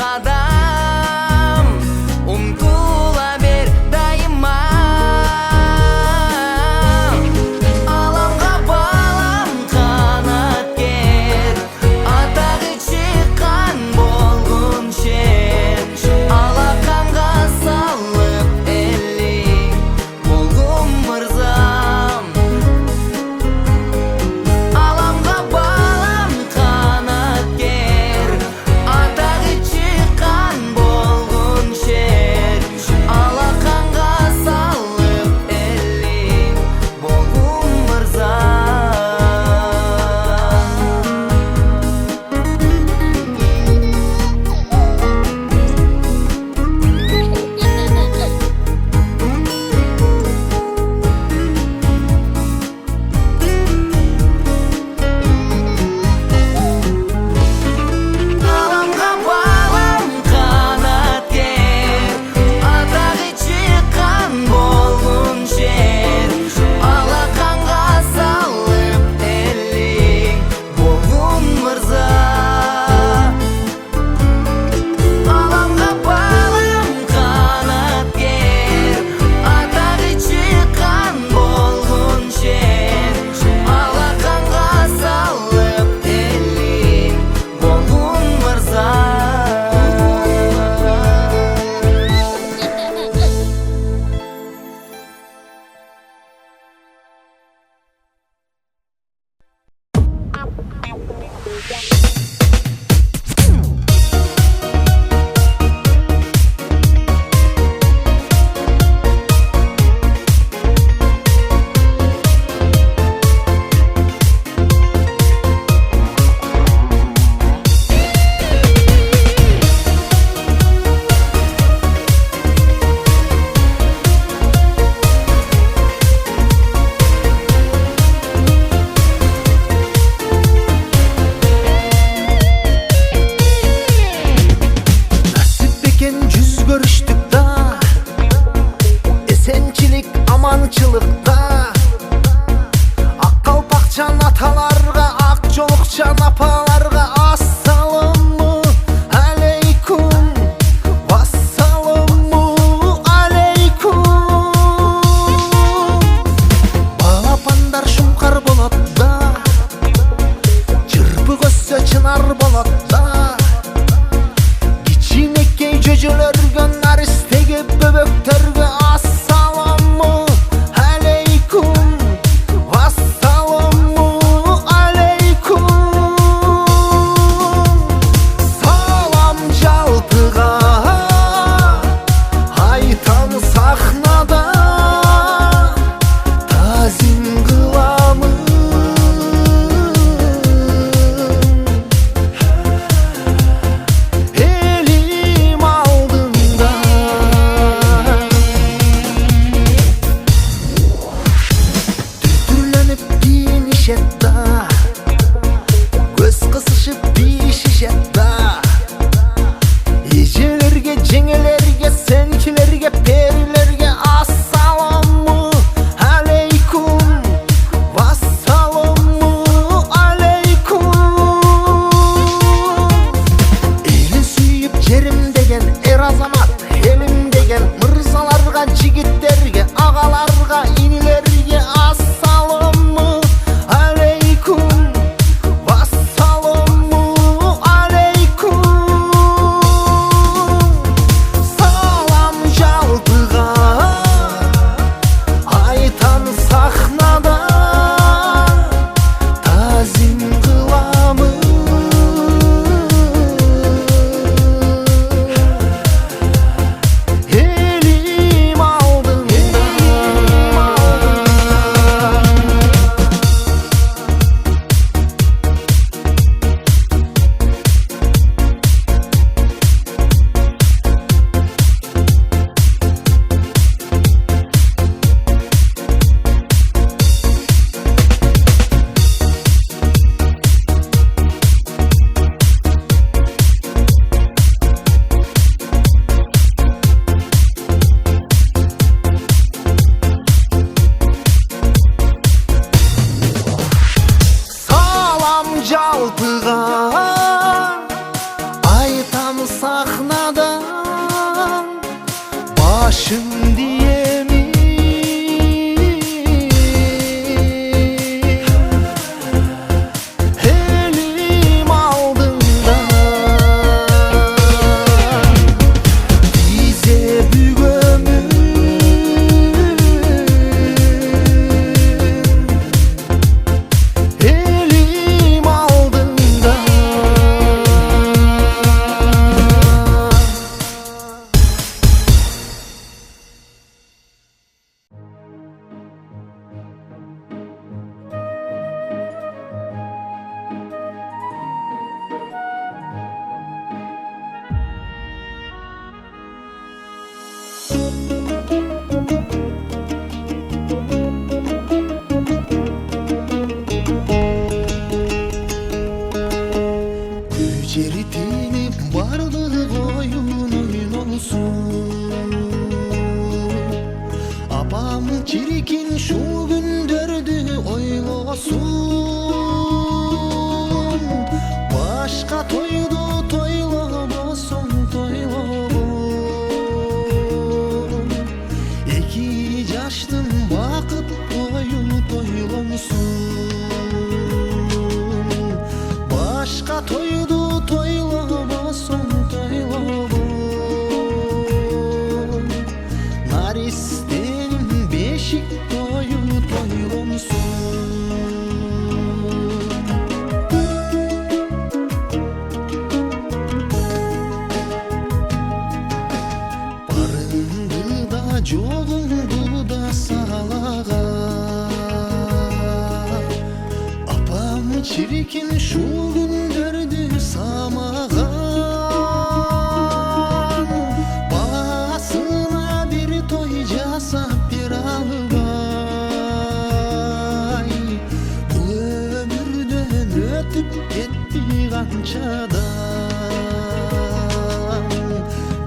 қадам, ұмтыла бер дайыма. Аламға балам қанат кер, атағы шыққан болғын шер. Алақанға салып әлі болғым мырзам. Аламға балам қанат кер, атағы шыққан болғын шер. Алақанға салып әлі болғым Аламға балам қанат кер, атағы шыққан болғын шер. Алақанға салып әлі болғым мырза. Аламға балам қанат кер, атағы шыққан болғын шер. Алақанға салып әлі болғым мырза. Nasip eкен жүз көріштік та, есенчілік аманчылықта. Ақ қалпақчан аталарға, ақ жолықчан апаларға ассаламу алейкум, вассаламу алейкум. Балапандар шұңқар болады да, жырпы көссе чынар болады да. Кичинекей жөжөлөргө, наристеге бөбөктөргө ассаламу алейкум, вассаламу алейкум. Салам жалпыға, айтам сахнада, тазим кыламын. Элим алдында түтүрленіп киінішет да, көз қысышып бишішет да. Ежелерге, жеңелерге, сенкілерге, перілерге ассаламу алейкум, вассаламу алейкум. Елі сүйіп жерім деген ер азамат, елім деген мырзаларға, жігіттерге, ағаларға, инелерге ассаламу алейкум, вассаламу алейкум. Салам жалпыға, айтам сахнада, тазим кыламын. sahnadan başım diye mi elim aldığında bize bir ömür elim aldığında Güceritini varlığı oyun olsun. Apam çirkin şu gündürdü oylosun. Başka toydu toylamasın toylamın. İki yaştın vakit toylamasın. Başka toydu toylamasın toylamın. Naristenin beşik toyu toylamasın. Barındı da çoğundu da salağa. Apam çirkin şu gündürdü samağan. Basına bir toycasa bir albay. Bu ömürden ötüp gitti kançadan.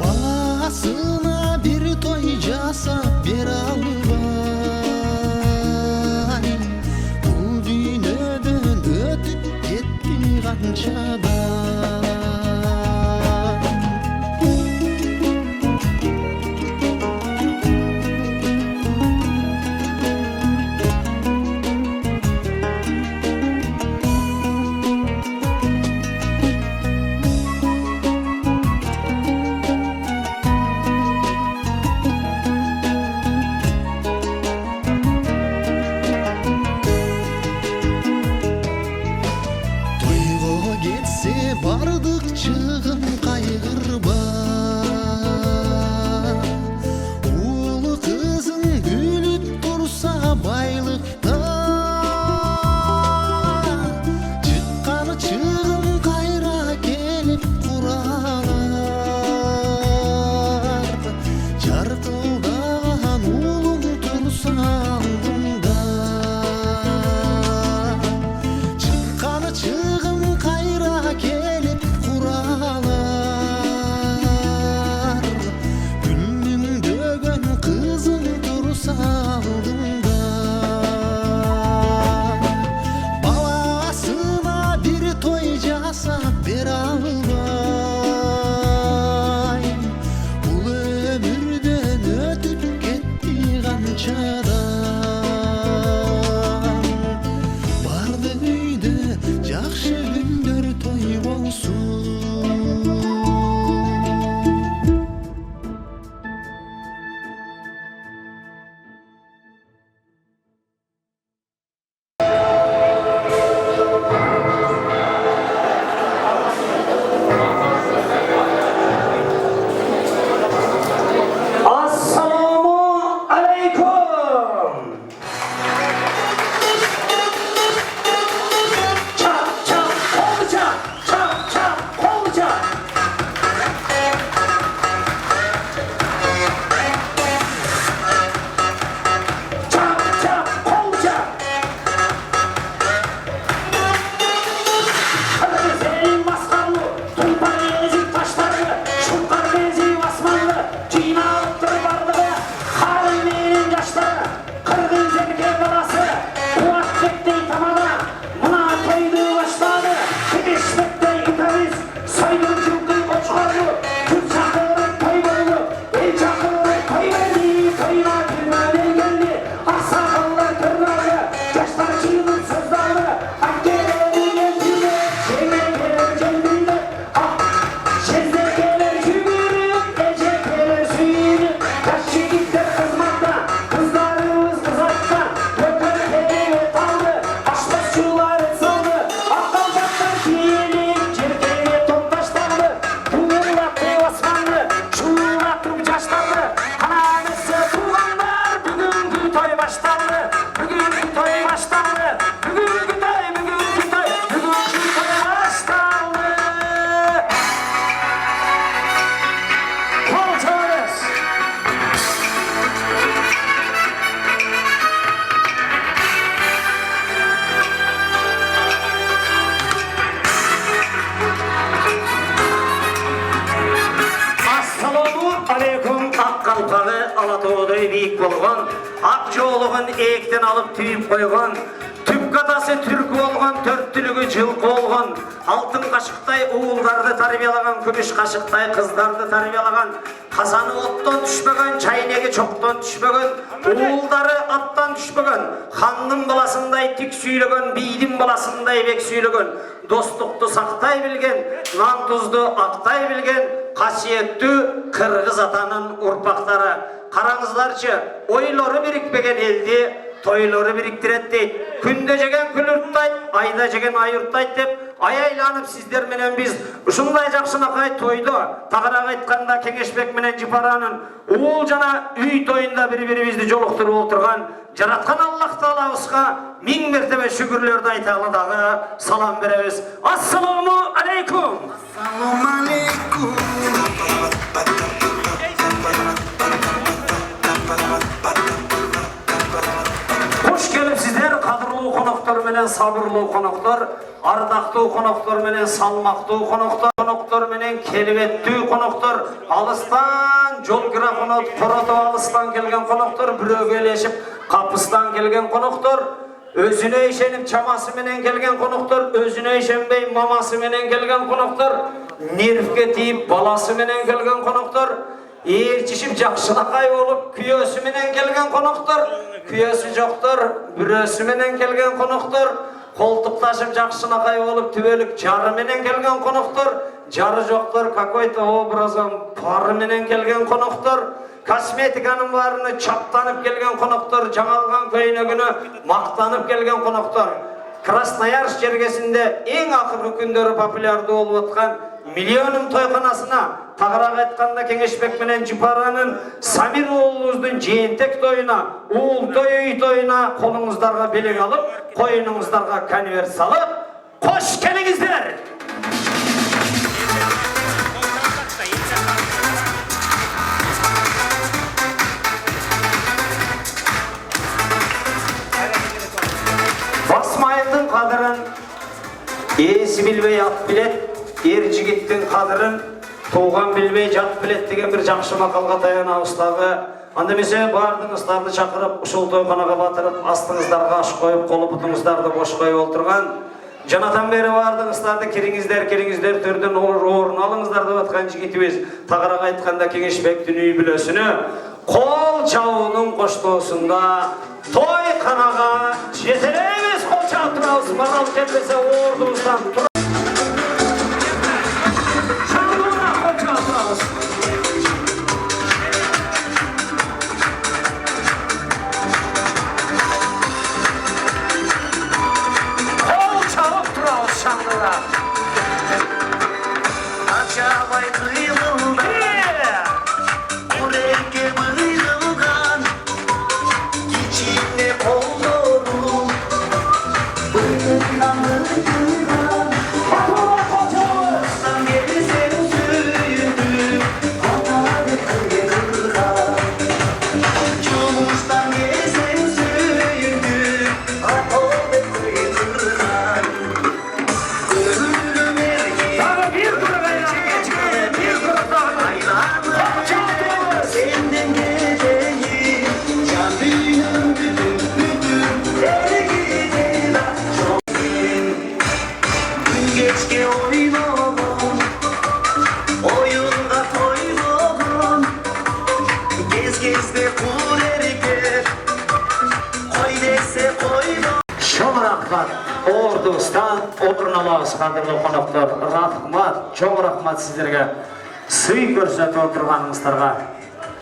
Basına bir toycasa bir albay. Bu dünyeden ötüp gitti kançadan. Alatoğday biyik bolğan, ak joğluğun ekten alıp tüyüp koyğan, tüp katası türk bolğan, törttülügü жылқы olğan, altın kaşıqtay uğuldardı tarbiyalagan, күмүш kaşıqtay kızdardı tarbiyalagan, kazanı ottan düşmegen, çaynegi çoktan düşmegen, uğuldarı attan düşmegen, xanның balasınday tük süylegen, biydin balasınday bek süylegen, dostluktu saqtay bilgen, nan tuzdu aqtay bilgen, qasiyetli Kırgız atanın urpaqtары. Qarаңыздарчы, ойлары birikpegen eldi, toyları biriktiret deydi. Күндө жеген күн урттайт, айда жеген ай урттайт деп, аяйланып сиздер менен биз ушундай жакшынакай тойду, тагыраак айтканда Кеңешбек менен Жипаранын уул жана үй тоюнда бири-бирибизди жолуктуруп отурган жараткан Аллах Таалабызга миң мертебе шүгүрлөрдү айталы дагы салам беребиз. Ассаламу алейкум. Assalamu alaikum. Hoş gelipsizler, kadırlı konuklar menen sabırlı konuklar, ardaklı konuklar menen salmaklı konuklar menen kelbetli konuklar, alıstan jol kira konuk, Koroto alıstan kelgen konuklar, bürögeleşip kapıstan kelgen konuklar, özüne işenip çaması menen kelgen konuklar, özüne işenbey maması menen kelgen konuklar, nerfke tiyip balası menen kelgen konuklar, erçişip jakşınakay olup küyösü menen kelgen konuklar, küyösü joktor, bürösü menen kelgen konuklar, koltuktaşıp jakşınakay olup tübölük jarı menen kelgen konuklar, jarı joktor, какой-то образом пары мenen келген конуктар, косметиканын баарыны чаптанып келген конуктар, жаңалган көйнөгүнө мактанып келген конуктар. Красноярск жергесинде эң акыркы күндөрү популярдуу болуп аткан Миллионум тойханасына тагыраак айтканда Кеңешбек менен Жипаранын Самир уулубуздун жээнтек тоюна, уул тою үй тоюна колуңуздарга белек алып, коюнуңуздарга конверт салып, кош келиңиздер. Басмайылдын кадырын ээси билбей ат билет, ер жигиттин кадырын тууган билбей жат билет деген бир жакшы макалга таянабыз дагы. Анда эмесе баардыгыңыздарды чакырып, ушул тойканага батырып, астыңыздарга аш коюп, колу бутуңуздарды бош коюп отурган жанатан бери баардыгыңыздарды кириңиздер төрдөн орун алыңыздар деп аткан жигитибиз. Тагыраак айтканда Кеңешбектин үй бүлөсүнө кол чабуунун коштоосунда тойканага жетелейбиз, кол чабып турабыз. Мага келбесе ордубуздан Ордубуздан орун алабыз, кадырлуу коноктор. Рахмат, чоң рахмат сиздерге. Сый көрсөтүп отурганыңыздарга.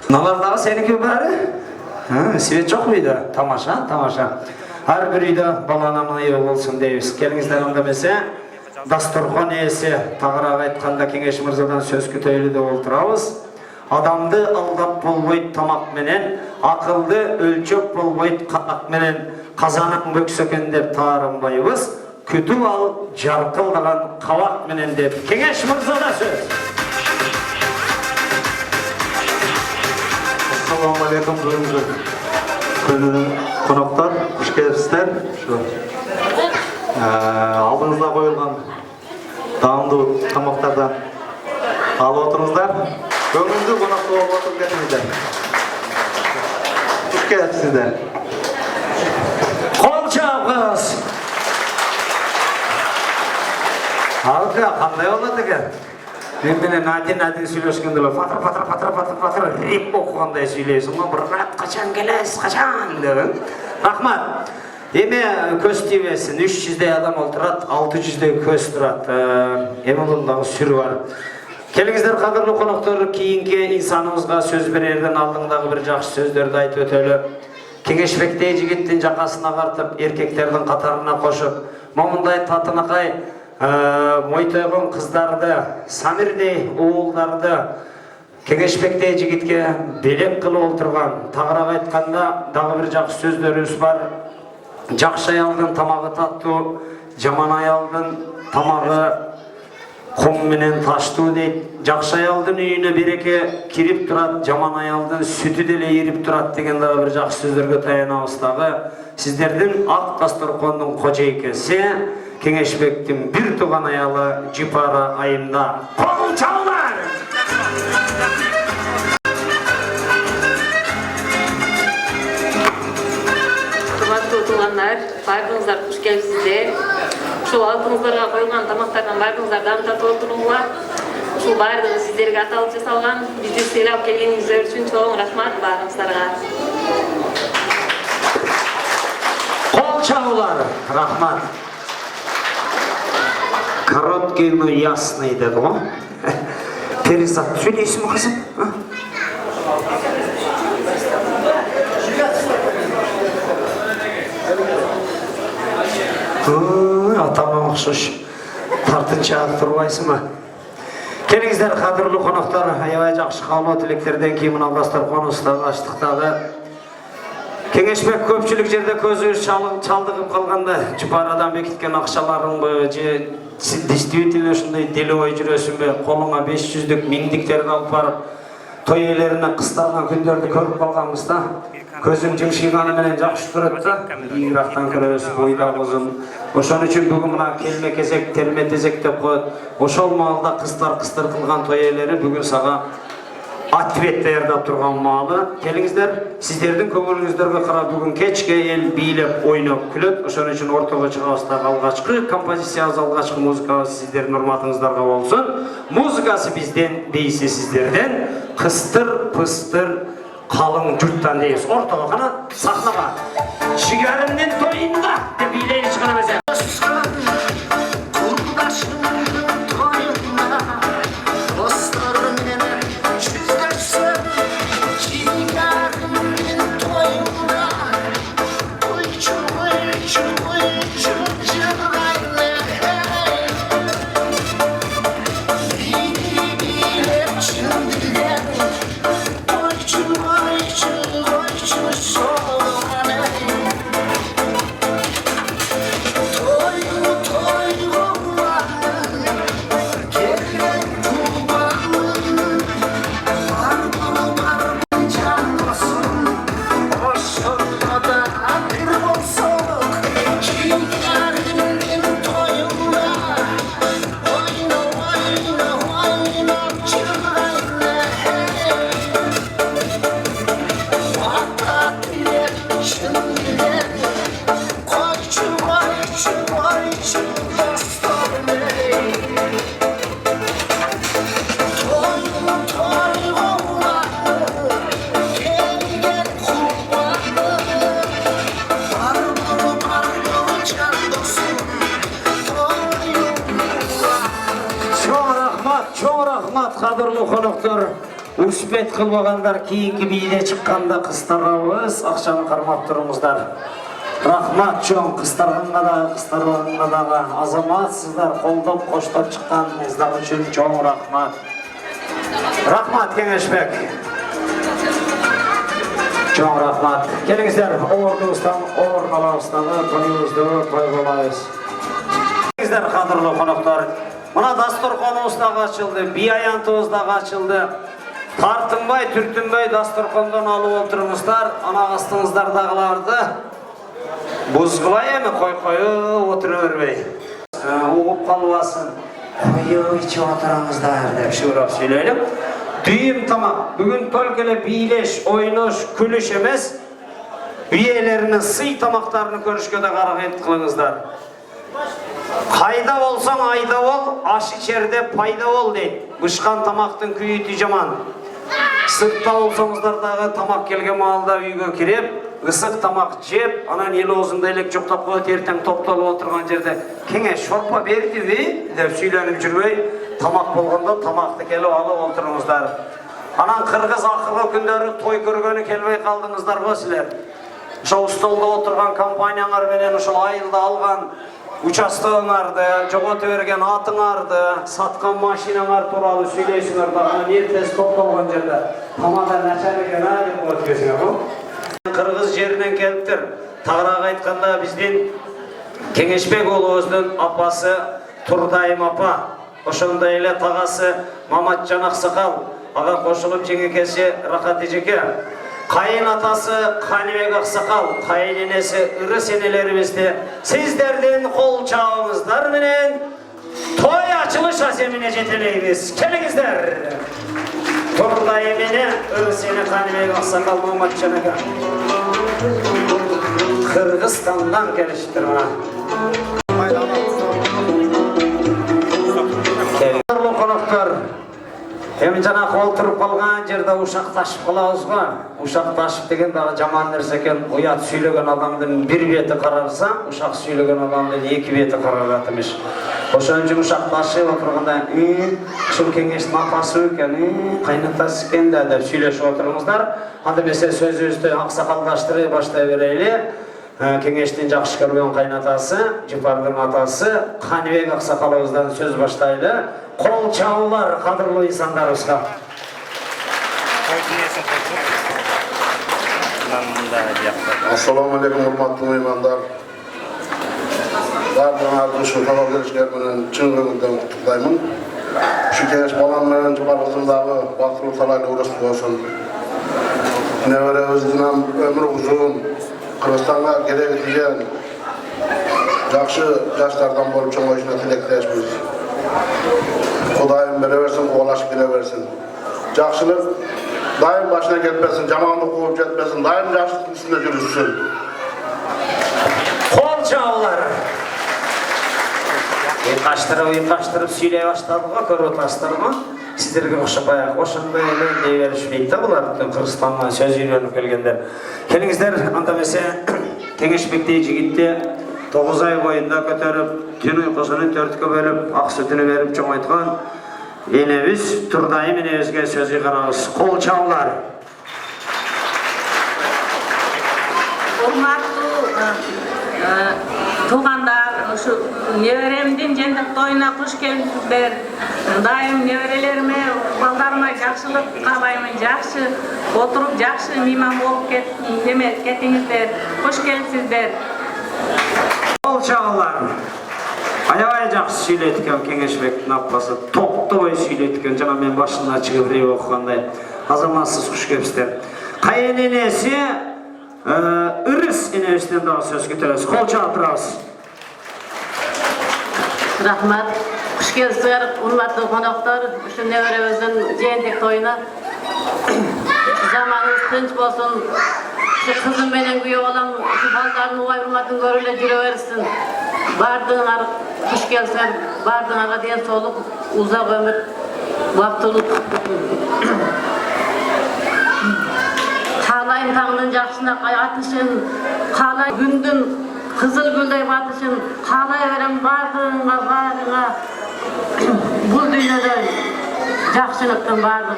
Мыналар дагы сеники баары? Свет жок мuydu? Тамаша, тамаша. Ар бир үйдө баланын ыйы болсун дейбиз. Келиңиздер анда эмесе, дасторкон ээси тагыраак айтканда Кеңеш мырзадан сөз күтөйлү деп отурабыз. Адамды алдап болбойт тамак менен, акылды өлчөп болбойт канак менен, казанын бөксөкөн деп таарынбайбыз. Күтүп ал жаркылдаган кабак менен деп Кеңеш мырзада сөз. Assalamu alaikum көрүнүн коноктор, куш келипсиздер. Алдыңызда коюлган даамдуу тамактардан алып отуруңуздар. Көңүлдүү конокто болуп отуруп кетиңиздер. Hoş gelipsizler. Kol çabız. Halka qanday oladi ekan? Men bilan nadin söyleshganda patır rep o'qiganday söyleysiz. Bir qachon kelasiz, qachon dedim. Rahmat. Eme көз тибесин 300 адам олтурат, 600 көз турат. Эми мындагы сүрү бар. Келиңиздер кадырлуу коноктор, кийинки инсаныбызга сөз берерден алдыңдагы бир жакшы сөздөрдү айтып өтөлү. Кеңешбектей жигиттин жакасына картып, эркектердин катарына кошуп, момундай татынакай мойтойгон кыздарды, Самирдей уулдарды Кеңешбектей жигитке белек кылып отурган, тагыраак айтканда дагы бир жакшы сөздөрүбүз бар. Жакшы аялдын тамагы таттуу, жаман аялдын тамагы кум менен таштуу дейт. Жакшы аялдын үйүнө береке кирип турат, жаман аялдын сүтү деле ирип турат деген дагы бир жакшы сөздөргө таянабыз дагы. Сиздердин ак дасторкондун кожойкеси Кеңешбектин бир тууган аялы Жипара айымда. Кол чалыңар! Бардыңыздар куш келипсиздер. Ушул алдыңыздарга коюлган тамактардан бардыңыздар дам татып отуруңар. Ушул бардыгы сиздерге аталып жасалган, бизди сыйлап келгениңиздер үчүн чоң рахмат баарыңыздарга. Кол чабуулар, рахмат. Короткий, но ясный деди го. Перизат, сүйлөйсүңбү кызым? Атама окшош тартынчаак турбайсыңбы? Келиңиздер кадырлуу коноктор, аябай жакшы кабыл тилектерден кийин мына дасторконубузду ачтык дагы. Кеңешбек көпчүлүк жерде көзүбүз чалдыгып калганда, Жупарадан бекиткен акчаларыңбы же действительно ушундай делебой жүрөсүңбү? Колуңа 500-дүк, 1000-диктерди алып барып, той ээлерине кысталган күндөрдү көрүп калганбыз да. Көзүм жымшыйганы менен жакшы көрөт да. Ийирактан көрөбүз, бойлап узун. Ошон үчүн бүгүн мына келме-кезек, терме-тезек деп коет. Ошол маалда кыздар кылган той ээлери бүгүн сага ответ даярдап турган маалы. Келиңиздер, сиздердин көңүлүңүздөргө карап бүгүн кечке эл бийлеп, ойноп күлөт. Ошон үчүн ортого чыгабыздагы алгачкы композициябыз, алгачкы музыкабыз сиздердин урматыңыздарга болсун. Музыкасы бизден, бийси сиздерден. Кыстыр-пыстыр қалың жұрттан дейіз. Ортаға қана сахнаға. Жігерімнің тойында деп билейін шығана мәзе. Кадырлуу коноктор, успет кылбагандар кийинки бийде чыкканда кыстарабыз, акчаны кармап туруңуздар. Рахмат чоң, кыстарганга дагы, кыстарганга дагы азаматсыздар, колдоп, коштоп чыкканыңыздар үчүн чоң рахмат. Рахмат Кеңешбек. Чоң рахмат. Келиңиздер, ордубуздан, калабыздагы тоюбузду той кылабыз. Келиңиздер, кадырлуу коноктор. Мына дасторконубуз дагы ачылды, бий аянтыбыз дагы ачылды. Тартынбай, түртүнбөй дасторкондон алып отуруңуздар, ана астыңыздардагыларды бузгулай эми кой отура бербей. Угуп калбасын. Коюп ичип отуруңуздар деп шурап сүйлөйлүм. Дүйүм тамак. Бүгүн только эле бийлеш, ойнош, күлүш эмес, Üyelerinin sый тамақтарын көрішке de қарағайып қылыңыздар. Қайда болсаң айда бол, аш içерде пайда бол дейді. Бышқан тамақтың күйеті жаман. Сыртта болсаңыздар дағы тамақ келген малда үйге кіреп, ысық тамақ жеп, анан ел аузында елек жоқтап қойып ертең топталып отырған жерде кеңеш шорпа берді деп сөйленіп жүрбей, тамақ болғанда тамақты келіп алып отырыңыздар. Анан қырғыз ақылы күндері той көргені келбей қалдыңыздар ғой сілер. Ошо столда отырған компанияңар менен ошо айылда алған участогуңарды, жогото берген атыңарды, саткан машинаңар тууралуу сүйлөйсүңөр да, эртеси топтолгон жерде тамада начар экен деп коет экенсиңер го. Кыргыз жеринен келиптир. Тагыраак айтканда биздин Кеңешбек уулубуздун апасы Турдайым апа, ошондой эле тагасы Маматжан Аксакал, ага кошулуп жеңекеси Рахат эжеке, кайын атасы Канибек Аксакал, кайын энеси Ырыс энелерибизди сиздердин кол чабыңыздар менен той ачылыш асемине жетелейбиз. Келиңиздер. Турдайым эне, Ырыс эне Канибек Аксакал, Маматжан ака. Кыргызстандан келишиптир мына. Konoktор, эми жанакы олтуруп калган жерде ушакташып калабыз го. Ушакташып деген дагы жаман нерсе экен. Уят сүйлөгөн адамдын бир бети карарса, ушак сүйлөгөн адамдын эки бети карарат эмес. Ошон үчүн ушакташып отурганда, ушул кеңештин апасы экен, кайнатасы экен да деп сүйлөшүп отуруңуздар. Анда эмесе сөзүбүздү аксакалдаштырып баштай берели. Кеңештин жакшы көргөн кайнатасы, Жыпардын атасы Канибек Аксакалыбыздан сөз баштайлы. Кол чабуулар кадырлуу инсандарыбызга. Assalamu alaikum урматтуу меймандар. Бардыңарды ушу табал келишкер менен чын көңүлдөн куттуктаймын. Ушу кеңеш балам менен Жыпарыбыздагы бактылуу талайлуу урустук болсун. Неберебиздин өмүрү узун, Кыргызстанга кереги тийген жакшы жаштардан болуп чоңоюшуна тилектешпиз. Кудайым бере берсин, кубалашып келе берсин. Жакшылык дайым башына кетпесин, жамандык кууп жетпесин, дайым жакшылыктын үстүндө жүрүшсүн. Кол чабуулар. Ыйкаштырып сүйлөй баштады го, көрүп атасыздар го. Сиздерге окшоп аяк ошондой эле дей беришпейт да булар, Кыргызстандан сөз үйрөнүп келгендер. Келиңиздер, анда эмесе Кеңешбектей жигитти 9 ай боюнда көтөрүп, түн уйкусун 4кө бөлүп, ак сүтүнү берип чоңойткон энебиз Турдайым энебизге сөз кыйгарабыз. Кол чабуулар. Урматтуу туугандар, ушу неберемдин жендик тоюна куш келипсиздер. Дайым неберелериме, балдарыма жакшылык каалаймын, жакшы отуруп, жакшы мейман болуп кетиңиздер. Куш келипсиздер. Кол чабуулар. Аябай жакшы сүйлөйт экен Кеңешбектин апасы. Топтобой сүйлөйт экен. Жана мен башына чыгып реп окугандай. Азаматсыз куш келипсиздер. Кайын энеси Ырыс энебизден дагы сөз көтөрөбүз. Кол чаап турабыз. Рахмат. Куш келипсиздер, урматтуу коноктор. Ушу неберебиздин жээнтик тоюна. Заманыбыз тынч болсун. Kızım benim güye olan şu baldarını uayırmadın görüyle jüre versin. Bardığınar, kuş gelsen, bardığına diyen soluk, uzak ömür, vaktılık. Kalayın tağının jakşına atışın, kalay gündün, kızıl güldey batışın, kalay veren bardığına, bu dünyada jakşılıktın bardığın.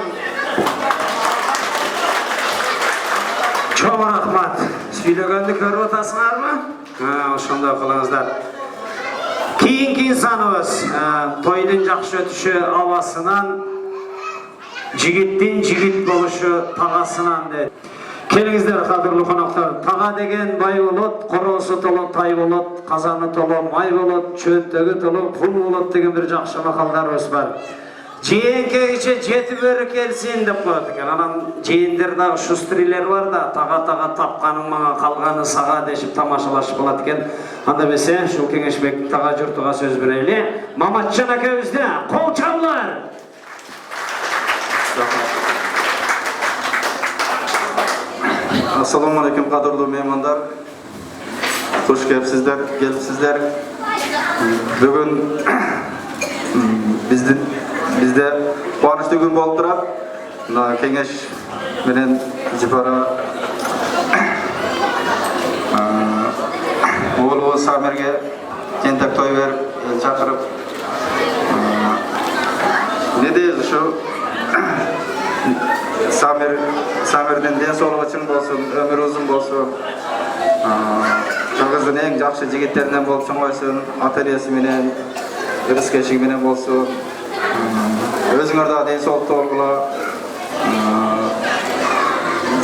Çok rahmat. Süylөгөндү көрүп атасыңарбы? Ошондой кылыңыздар. Кийинки инсаныбыз тойдун жакшы өтүшү абасынан, жигиттин жигит болушу тагасынан дейт. Келиңиздер кадырлуу коноктор. Тага деген бай болот, короосу толо тай болот, казаны толо май болот, чөнтөгү толо пул болот деген бир жакшы макалдарыбыз бар. Жээнкегиче жетип өрү келсин деп коет экен. Анан жээндер да шустрилер бар да, тага тапканың мага калганы сага дешип тамашалашып болот экен. Анда эмесе ушул Кеңешбек тага журтуга сөз берели. Маматжан акебизде кол чабуулар. Assalamu alaikum qadırlı mehmanlar. Hoş gelipsizler. Bugün bizde quvonchli gün bo'lib turadi. Kengash menen Jipara oğlu Samirge tentak toy verip çakırıp ne deyiz şu Samir'den densoğluğu için bolsun, ömür uzun bolsun. Kırgızdın en жақсы жигиттеринен болсын койсун, ата-энеси менен, ырыс-кечиги менен болsun. Өзүңөр да денсоолукту болгула.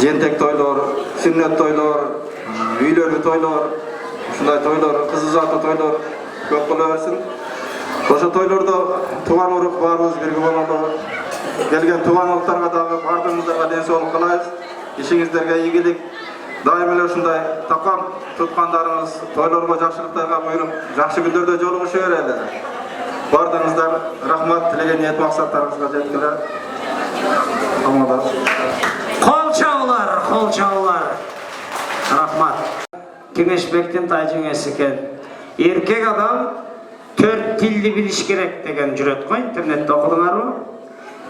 Жентек тойлор, сүннөт тойлор, үйлөрү тойлор, ушундай тойлор, кыз узатуу тойлор көп боло берсин. Ошо тойлордо тууган урук баарыбыз бирге бололу. Келген тууган уруктарга дагы бардыгыңыздарга денсоолук каалайбыз. Ишиңиздерге ийгилик. Daim ele ушундай такам туткандарыңыз тойлорго жакшылыктарга буйруп, жакшы күндөрдө жолугуша берели. Бардыгыңыздар рахмат, тилеген ниет максаттарыңызга жеткиле. Амада. Кол чабуулар. Рахмат. Кеңешбектин тажыңesi экен. Эркек адам 4 тилди билиш керек деген жүрөт го, интернетте окудуңарбы?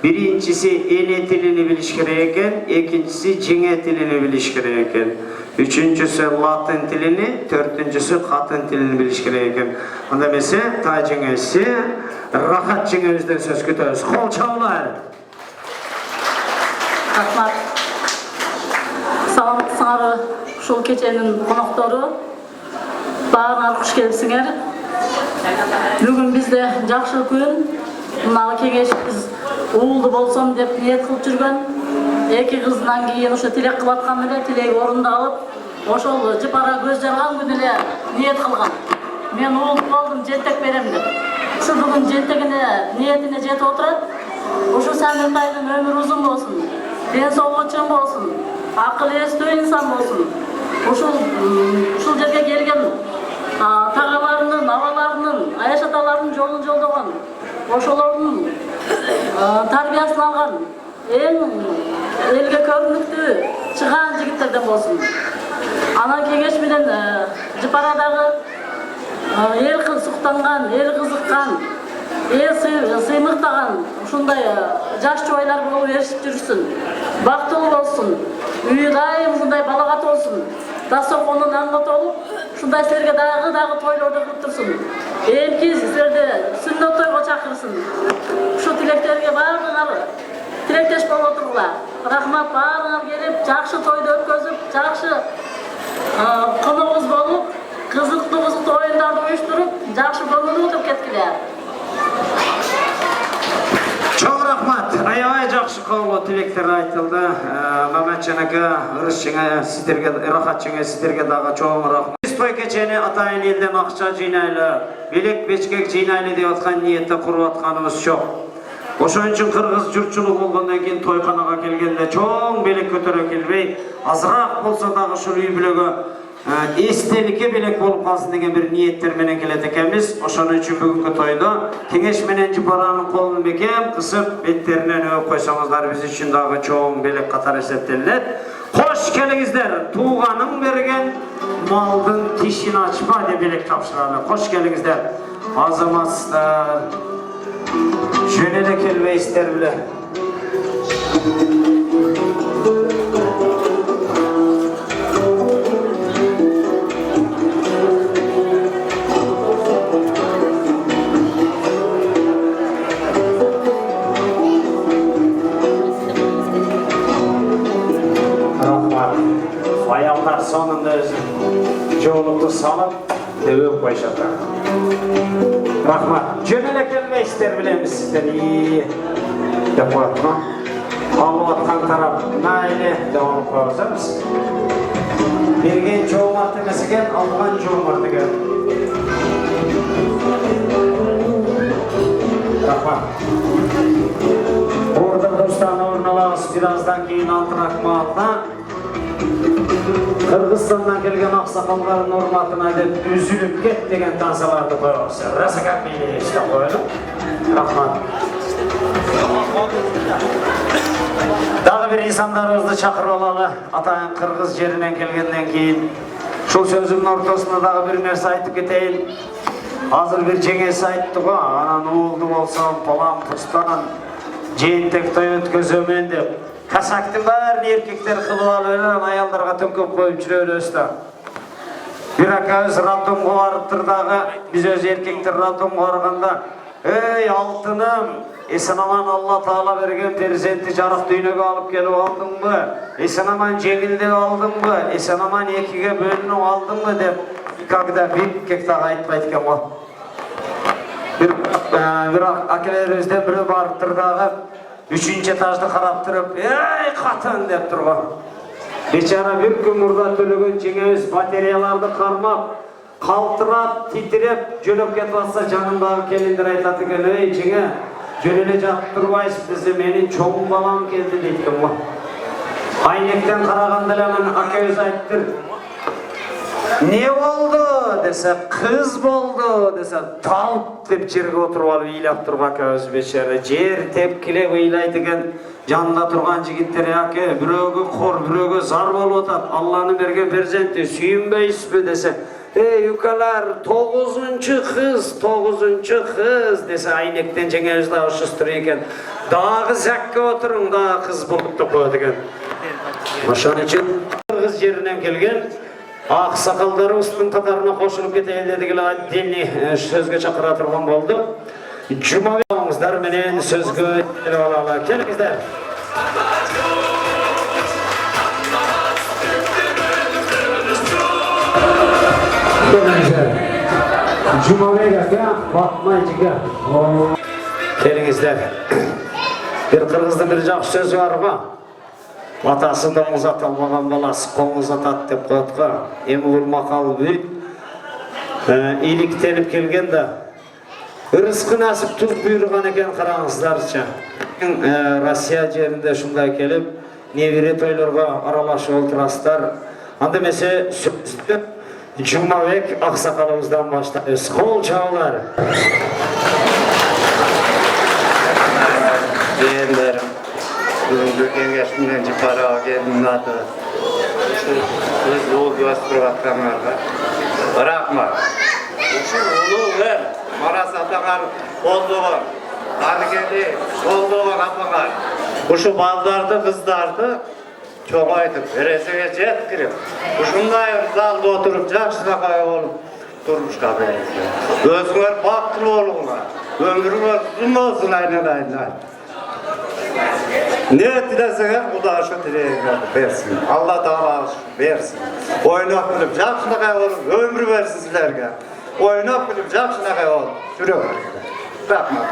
Birincisi ene tilini biliş gereken, ikincisi cenge tilini biliş gereken, üçüncüsü Latin tilini, dördüncüsü Katın tilini biliş gereken. Onda mesela ta cengesi, rahat cengemizden söz kütüyoruz. Kol çağlar. Rahmat. Sağır şol keçenin konakları, bağına hoş gelipsiңер. Bugün bizde жақсы күн, мына кеңешimiz уулду болсом деп ниет кылып жүргөн. Эки кыздан кийин ошо тилек кылып аткан эле, тилеги орундалып, ошол Жипара көз жарган күнү эле ниет кылган. Мен уул болдум, жентек берем деп. Ушу бүгүн жентегине, ниетине жетип отурат. Ошо Самиртайдын өмүрү узун болсун, денсаулыгы чың болсун, акыл эстүү инсан болсун. Ушул жерге келген тағаларының, абаларының, аяш аталарының жолын жолдаған, ошолордун тарбиясын алған, ең елге көрүнүктүү чыгаан жигиттерден болсун. Ана кеңеш менен Жипарадагы эл суктанган, эл кызыккан, эл сыймыктаган ушундай жаш жубайлар болуп еришип жүрсүн. Бактылуу болсун, үйү дайым ушундай балагат болсун. Дастарханы нанга толуп, ушундай силерге дагы тойлорду кылып турсун. Элки силерди сүннөт тойго чакырсын. Ушу тилектерге баарыңар тилектеш болуп отургула. Рахмат, баарыңар келип, жакшы тойду өткөзүп, жакшы коногубуз болуп, кызыктуу оюндарды уюштуруп, жакшы көңүл утуп кеткиле. Çok rahmat. Aябай жақсы қаулы тілектер айтылды. Маматжан ака, ырыс жеңе сіздерге, рахат жеңе сіздерге дағы чоң рахмат. Біз той кечени атайын елден ақша жинайлы, белек бечкек жинайлы деп атқан ниетті құрып атқанымыз жоқ. Ошон үчүн кыргыз журтчулук болгондон кийин тойканага келгенде чоң белек көтөрө келбей, азыраак болсо дагы ушул үй бүлөгө эстеликке белек болуп калсын деген бир ниеттер менен келет экенбиз. Ошон үчүн бүгүнкү тойдо кеңеш менен Жипаранын колун бекем кысып, беттеринен өп койсоңуздар биз үчүн дагы чоң белек катары эсептелет. Кош келиңиздер, тууганың берген малдын тишин ачпа деп белек тапшыралы. Кош келиңиздер. Азаматсыздар. Жөн эле келбейсиздер беле. Ayağlar sonunda жолукту салып, өп койшатар. Рахмат. Жөн эле келбейсиздер билебиз сиздер. Деп коет ма? Алып аткан тарап майле деп алып коебуз. Берген жоомарт эмес экен, алган жоомарт экен. Рахмат. Ордурдустан орун алабыз, бираздан кийин антыракмаатта Kırgızistan'dan gelgen aksakалдардын урматына деп үзүлүп кет деген тансаларды коебуз. Расакат мейли işte koyalım. Rahmat. Дагы bir insanlarımızды çakırıp alalı. Atayın Kırgız jerinden kelgenden keyin. Şol sözümün ortasında dagı bir nerse aytıp keteyin. Hazır bir jеңesi aytты го, anан uğuldu bolsam, palam pustan, jeyintek toy ötközömün dep. Kasaktın bari erkekler kılıp alıp, ayaldarga tönkөp koyup жүрөбүз da. Bir akabız raddomga barıptır dagı, biz öz erkekler raddomga barganda, ey altınım, esen aman Allah Taala bergen perzenti jarık düýnögө alıp kelip aldыңбы? Esen aman жеңилдеп алдыңбы? Esen aman ekige bölünüp aldыңбы dep, когда bir kek dagı aytpayt eken go. Bir akeleribizden biri barıptır dagı, 3-nji etajdy karap turup, ey katan dep turgo. Beçara bir gün murda төлөгөн жеңебиz батареяларды кармап, калтырап, титиреп, жөнөп кетип атса жанындагы келиндер айтат экен, ey жеңе, жөнөлө жатып турбайсыз, бизе менин чоң балам келди дейт экен го. Айнектен караганда эле мен акебиз айттыр. Ne oldu dese, kız boldu dese, talp dep жерге отуруп алып ыйлап турган акебиz бечара. Жер тепкилеп ыйлайт экен. Жанында турган жигиттер аке, бирөөгө кор, бирөөгө зар болуп атат. Алланын берген перзенти сүйүнбөйсүзбү десе, ey укалар, 9-нчы кыз десе, айнектен жеңебиз да ушустур экен. Дагы закка отуруң, дагы кыз болуп коет экен. Ошон үчүн кыз жеринен келген аксакалдарыбыздын катарына кошулуп кетели дедик эле отдельный сөзгө чакыра турган болдук. Жумабекыңыздар менен сөзгө келип алалы. Келиңиздер. Jumabek aka, Fatma эжеге. Келиңиздер. Bir kırgızdın bir жакшы сөзү бар го. Атасы доңуз аталмаган баласы коңуз атат деп коет го. Эми бул макал бүт иликтенип келген да. Рызкы насып туз буйруган экен, караңыздарчы. Россия жеринде ушундай келип, небере тойлорго аралашып отурасыздар. Анда эмесе сөздү Жумабек аксакалыбыздан баштайбыз. Кол чабуулар. Değerlerim, бүгүнкү кеңешимден жыпарага келдим аты. Сиз ул göstөрүп аткандарга рахмат. Ушу улуу Марас атаңар колдогон, аныкени колдогон апаңар. Ушу балдарды, кыздарды чоңойтуп, бересеге жеткирип, ушундай залда отуруп, жакшынакай болуп турмушка бериңиздер. Өзүңөр бактылуу болуңар, өмүрүңөр узун болсун айнадай. Ne dilesene Xuda şu dileğini versin. Allah Taala versin. Oynap bilip jakşınakay olup ömrü versin sizlerge. Oynap bilip jakşınakay olup sürüyor. Rahmat.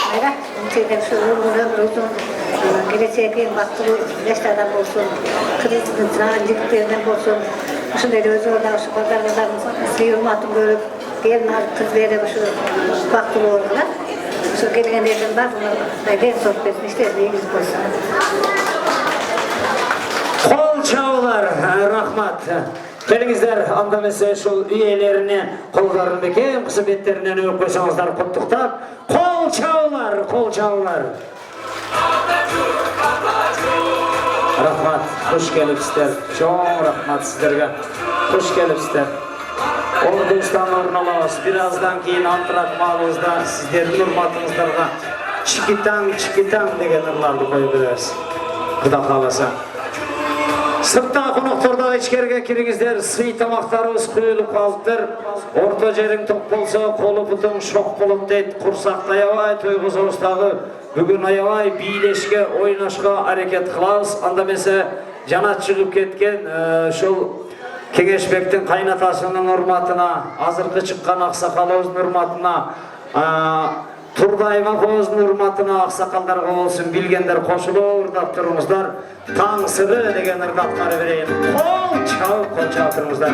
Hayra, şeyden şu ömrü olsun. Geleceğe baktığı yaşlardan olsun. Krizden, yıktıklarından olsun. Şunları özü orada şu pazarlardan sıyırmatın görüp gelin kız verip şu baktığı orada. Şu gelgenlerden var, ben sohbetini işlerdeyiz olsun. Kol çağlar, rahmat. Kelingizler, anda mesela şu üyelerini kollarını kim kısmetlerinden öp koysanızlar kutluqtap. Kol çağlar, kol çağlar. Rahmat, hoş gelipsizler. Çok rahmat sizlerge. Hoş gelipsizler. Ordustan orun alabız. Birazdan keyin antrak malımızda sizlerin hurmatыңыздарга çikitan degen ırlardı koyup bereriz. Kuda kalasa. Sırttan konuktorda içkerge kiringizler, sый tamaktarыбыз kuyulup kalıptır. Orta jerin top bolsa, kolu putum şok bolup deyt, kursak ayabay toyguzubuzdağı bugün ayabay bileşke, oynaşka hareket kılabız. Anda mesela jana çıkıp ketken şol Кеңешбектин кайнатасынын урматына, азыркы чыккан аксакалыбыздын урматына, Турдаева апабыздын урматына аксакалдарга болсун, билгендер кошулуп ырдап туруңуздар. Таң сыры деген ырдаткары берейин. Кол чабып туруңуздар.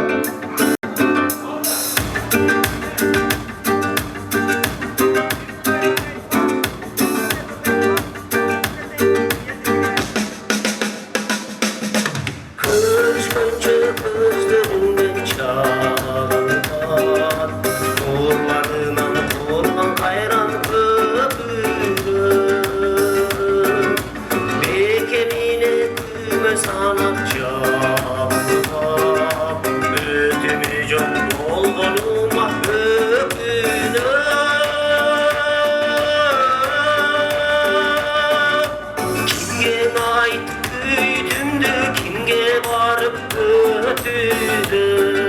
Kimge ait büyüdümdü, kimge varıp ötüdüm.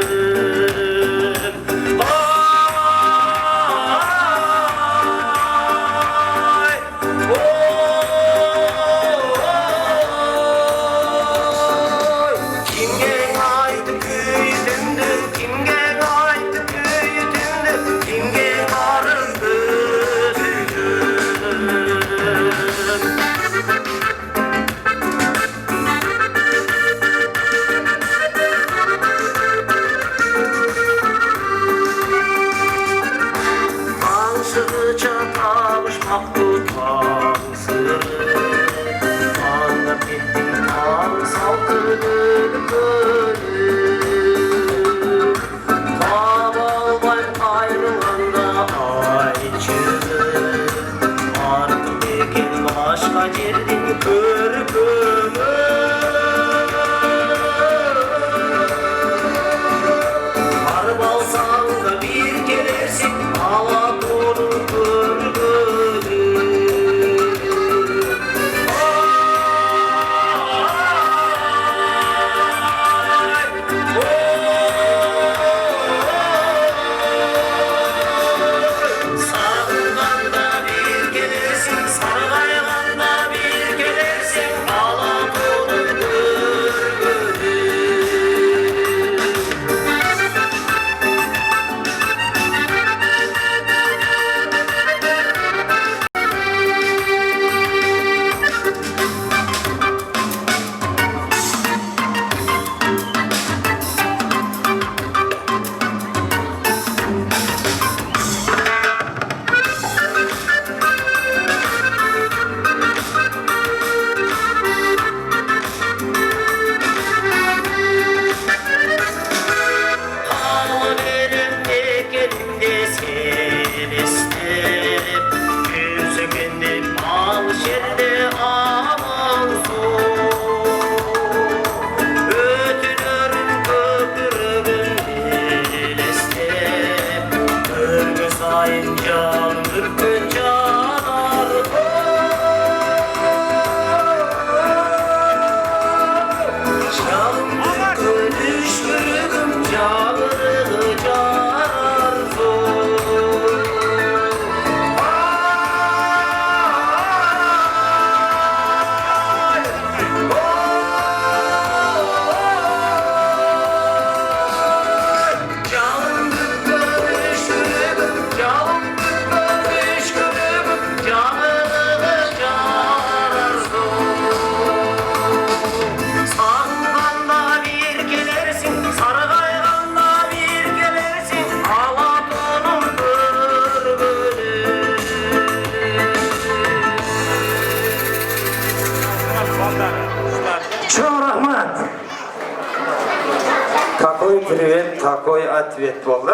Привет, такой ответ болды.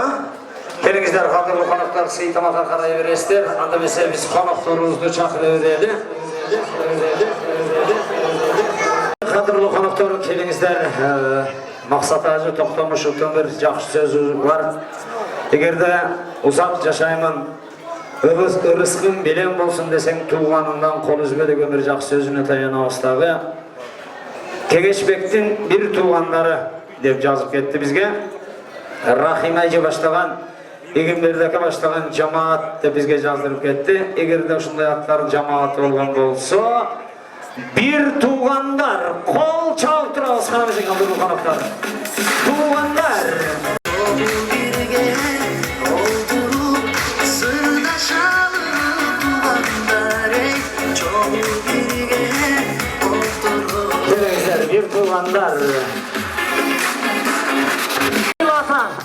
Келіңіздер, қадірлі қонақтар, сый тамаққа қарай бересіздер. Анда бесе біз қонақтарымызды шақыра береді. Қадірлі қонақтар, келіңіздер. Мақсат Ажы Тоқтамышевтың бір жақсы сөзі бар. Егерде ұзақ жашаймын, ырысқым белең болсын десең, туғаныңдан қол үзбе деген бір жақсы сөзіне таяна бастағы. Кеңешбектің бір туғандары деп жазып кетті бізге. Рахим әже баштаған, Егембердікі баштаған жамаат деп бізге жаздырып кетті. Егерде ұшындай аттар жамаат болған болса, бір туғандар, қол чауып тұрауыз қарамызың алдыру қонақтар. Туғандар! Келіңіздер, бір туғандар!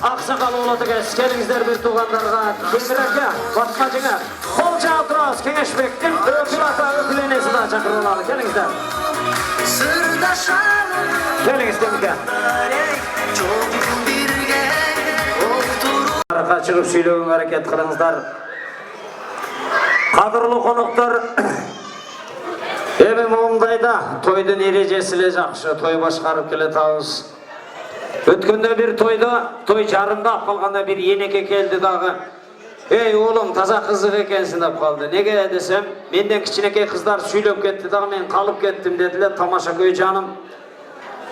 Ақсақал олаты кәс, келіңіздер бір туғандарға кеңірәке, батқажыңа қол жағып тұрауыз Кеңешбектің өкіл ата өкіленесі да шақырылады. Келіңіздер. Келіңіздер. Арқа шығып сөйлеуін әрекет қылыңыздар. Қадірлі қонақтар, Эми моңдайда тойдун эрежесиле жакшы, той башкарып келетабыз. Өткөндө бир тойда, той жарымдап калганда бир энеке келди дагы. Ey oğlum taza kızık ekensin dep kaldı. Nege desem, menden kiçinekey kızlar süylöp ketti da men kalıp kettim dediler tamaşa köy canım.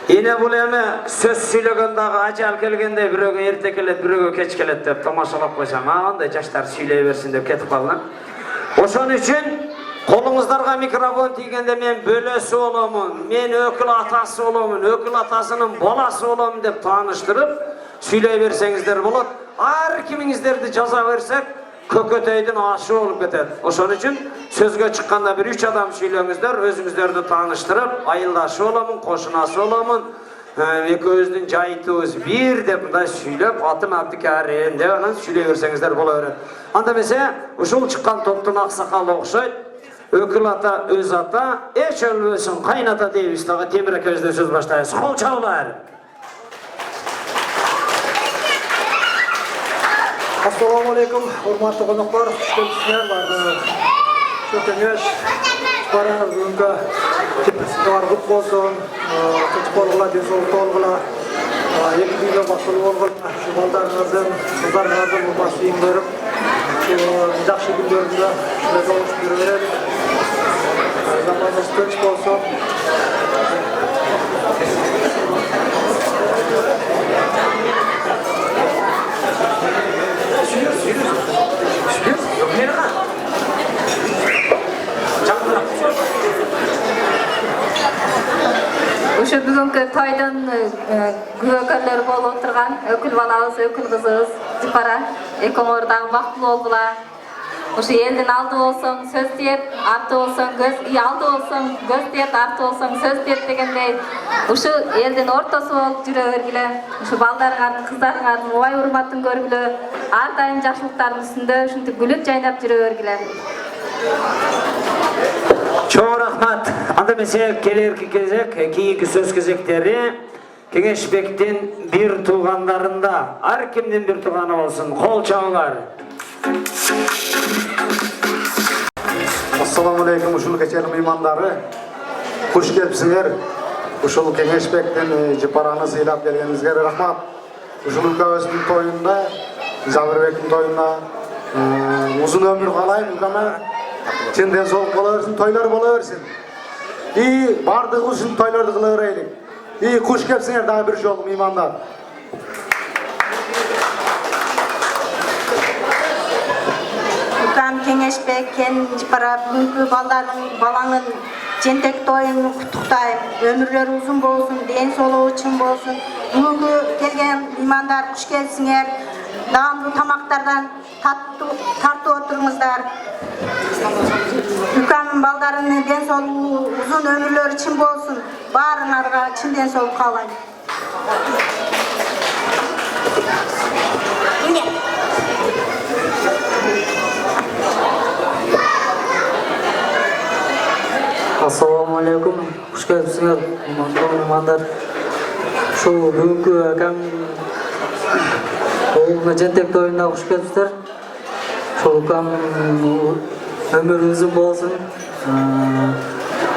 Yine bu eme söz süylögöndagı ajal kelgende birögö erte kelet, birögö keç kelet dep tamaşalap koysam. Ha onday jaştar süyleybersin dep ketip kaldım. Oşon üçün kolunuzlarga mikrofon tiygende men bölösü olamun, men ökül atası olamun, ökül atasının balası olamun dep taanıştırıp süyleybersеңиздер болот. Ar kimingizlerdi jaza bersek kököteydin aşı olup ketet. Oşon üçün sözgö çıkkanda bir 3 adam süylöңүздөр, özüңүздөрдү taanıştırıp ayıldaşı olamun, koşunası olamun, ekөөбүздүн жайытыбыз bir деп мындай süйлөp atım Abdikarim деп анан süyleybersеңиздер боло берет. Анда эмесе ушул чыккан топтун аксакалы окшойт. Ökül ata, öz ata, eç ölmösün kaynata deybiz dağı Temir ekebizden söz başlayız. Kol çağlar. Assalamu alaikum, hormatly konoklar, kelişler var. Şu kengeş para бүгүнкү var gut bolsun, futbolga densoolukla, эки күнгө башылуу болгон балдарыңыздын, кыздарыңыздын урматтуулугун көрүп, жакшы күндөрүндө ушундай жолугушуп жүрө берели. Zamanınız kınç bolsun. Uşu бүгүнкү toydун күбөкөрлөрү болуп отурган өкүл балабыз, өкүл кызыбыз Жыпара экөөңөр дагы бактылуу болгула. Uşu elden aldı olsun söz diyet, artı olsun göz, aldı olsun göz diyet, artı olsun söz diyet degендей. Uşu elden ortası olup жүрө бергиле. Uşu baldarыңардын, кыздарыңардын убай урматын көргүлө, ар дайым жакшылыктардын үстүндө ушинтип күлүп жайнап жүрө бергиле. Çoğ rahmat. Anda mesela kelerki кезек, kiyinki söz кезектери Кеңешбектин bir tuğanlarında, ar kimdin bir tuğanı olsun, kol çağlar. Assalamu alaikum, uşul keçeli mehmandары. Hoş gelipsiңер. Uşul Кеңешбектин Жыпараны сыйлап келгениңизге рахмат. Ушул өлкөбүздүн тоюнда, Жабырбектин тоюнда uzun ömür каалайм, өлкөмө. Чын денсаулык боло берсин, тойлор боло берсин. Бардыгы ушул тойлорду кыла берели. Kuş келипсиңер дагы бир жолу меймандар. Укам Кеңешбек, кен Жыпара бүгүнкү балаңын жентек тоюн куттуктайм. Өмүрлөрү узун болсун, ден соолугу чың болсун. Бүгүнкү келген меймандар куш келсиңер. Даамдуу тамактардан тартып отуруңуздар. Укамдын балдарынын ден соолугу узун өмүрлөрү чың болсун. Баарыңарга чын ден соолук каалайм. Assalamu alaikum. Hoş geldiniz mehmanlar. Şu bugünkü akam oğluna jentek toyuna hoş geldinizler. Şu akam ömür uzun bolsun.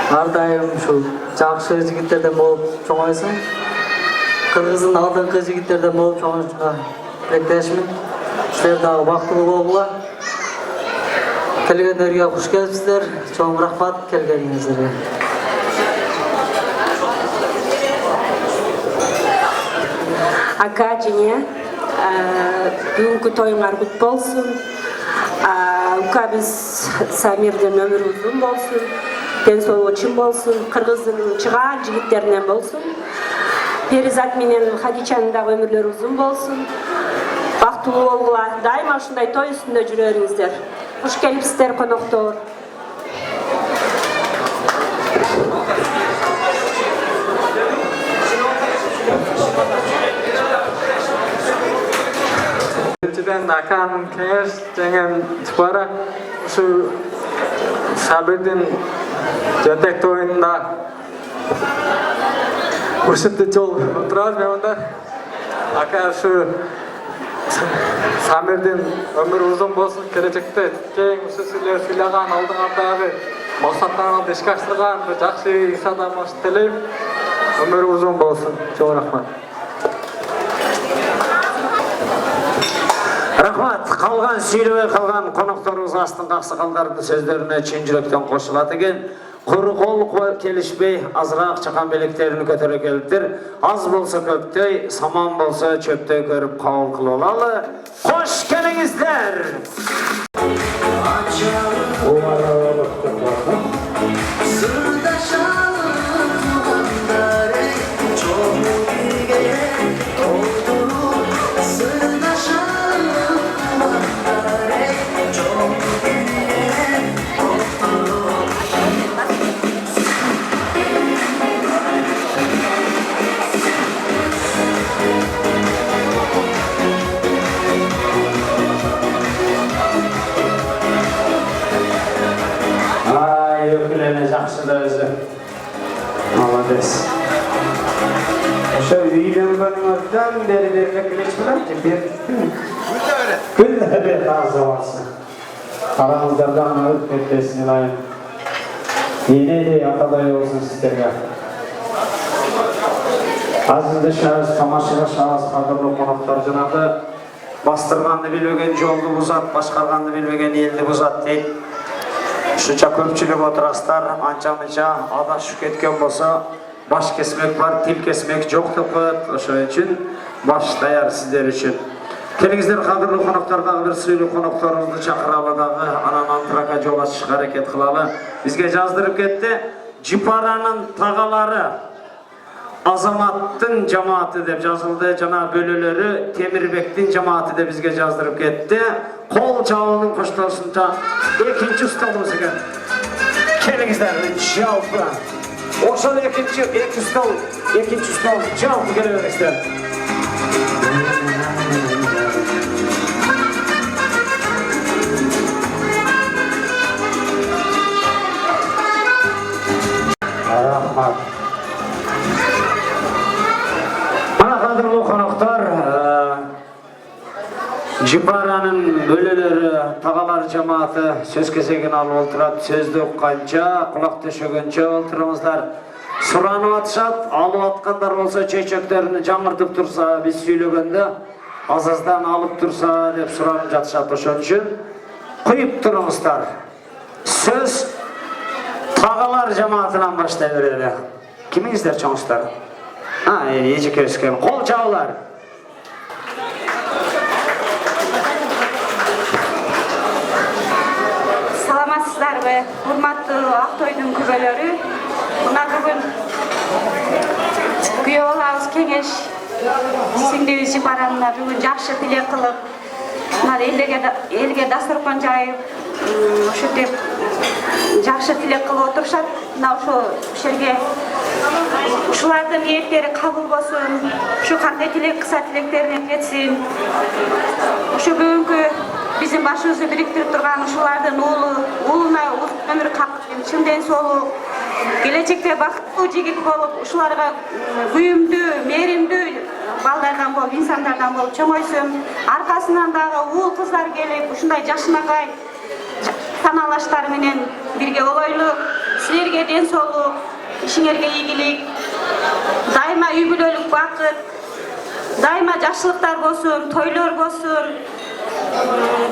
Har daim şu жакшы жигиттерден болуп чоңойсуң. Кыргыздын алдыңкы жигиттерден болуп чоңойсуңга тилектешмин. Силер дагы бактылуу болгула. Келгендерге хуш келипсиздер. Чоң рахмат келгениңиздерге. Ака жене, бүгүнкү тоюңар кут болсун. Ука биз Самирдин өмүрү узун болсун. Ден соолугу чың болсун, кыргыздын чыгаан жигиттеринен болсун. Перизат менен Хадичанын дагы өмүрлөрү узун болсун. Бактылуу болгула, дайыма ушундай той үстүндө жүрө бериңиздер. Хуш келипсиздер коноктор. Birіншіден акам Кеңеш жеңем Жыпара ушу Сабирдин жентек тоюнда ушинтип жол отурабыз меймандар. Ака ушу Самирдин өмүрү узун болсун, келечекте кең ушу силер сыйлаган алдыңардагы максаттарыңарды ишке ашырган бир жакшы из адам болуш телейм. Өмүрү узун болсун. Чоң рахмат. Рахмат, қалған сөйлебей қалған қонақтарымыз астыңғы ақсақалдардың сөздеріне чын жүректен қосылады екен. Құры қол келішпей, азырақ чақан белектерін көтере келіптер. Аз болса көптей, саман болса чөптей көріп қауыл қылылалы. Қош келіңіздер! Жақшыда өзі. Молодец. Ошо үйленгөнүңөрдөн бери бермек келечпи? Күндө бер таза болсун. Караңыздардан өтүп кетпесин илайым. Энедей атадай болсун сиздерге. Азырдышабыз, тамашалашабыз, кадырлуу коноктор жанагы бастырганды билбеген жолду бузат, башкарганды билбеген элди бузат дейт. Шуча көпчүлүк отурастар, анча-мынча адашып кеткен болса, баш кесмек бар, тил кесмек жок деп коет. Ошол үчүн баш даяр сиздер үчүн. Келиңиздер, кадырлуу коноктор, дагы бир сыйлуу конокторубузду чакыралы дагы, анан антрака жол ачышка аракет кылалы. Бизге жаздырып кетти. Жипаранын тагалары Азаматтын жамааты деп жазылды, жана бөлөлөрү Темирбектин жамааты деп бизге жаздырып кетти. Кол чабуунун коштоосунда экинчи столубуз экен. Келиңиздер, жалпы. Ошол экинчи стол жалпы келе бериңиздер. Рахмат. Кадырлуу коноктор, Жипаранын бөлөлөрү, тагалар жамааты сөз кезегин алып отурат. Сөздү укканча, кулак төшөгөнчө олтуруңуздар. Суранып атышат, алып аткандар болсо чечектерин жаңыртып турса, биз сүйлөгөндө азаздан алып турса деп суранып жатышат. Ошон үчүн куюп туруңуздар. Сөз тагалар жамаатынан баштай берели. Кимиңиздер чоңуздар? Ежеке өскен. Қол жаулар. Саламатсыздар бе, урматтуу Актойдун күбөлөрү. Мына бүгүн күйөө алабыз кеңеш сиңдибиз Жипаранына бүгүн жакшы тилек кылып, элге дасторкон жайып, ушинтип жакшы тилек кылып отурушат. Мына ушул жерге ушулардын ниеттери кабыл болсун, ушу кандай тилек кылса тилектерине жетсин. Ушу бүгүнкү биздин башыбызды бириктирип турган ушулардын уулуна өмүр чын ден соолук, келечекте бактылуу жигит болуп, ушуларга күйүмдүү, мээримдүү балдардан болуп, инсандардан болуп чоңойсун. Аркасынан дагы уул кыздар келип, ушундай жашынакай саналаштар менен бирге олойлу. Силерге ден соолук, ишиңерге ийгилик, дайыма үй бүлөлүк бакыт, дайыма жакшылыктар болсун, тойлор болсун,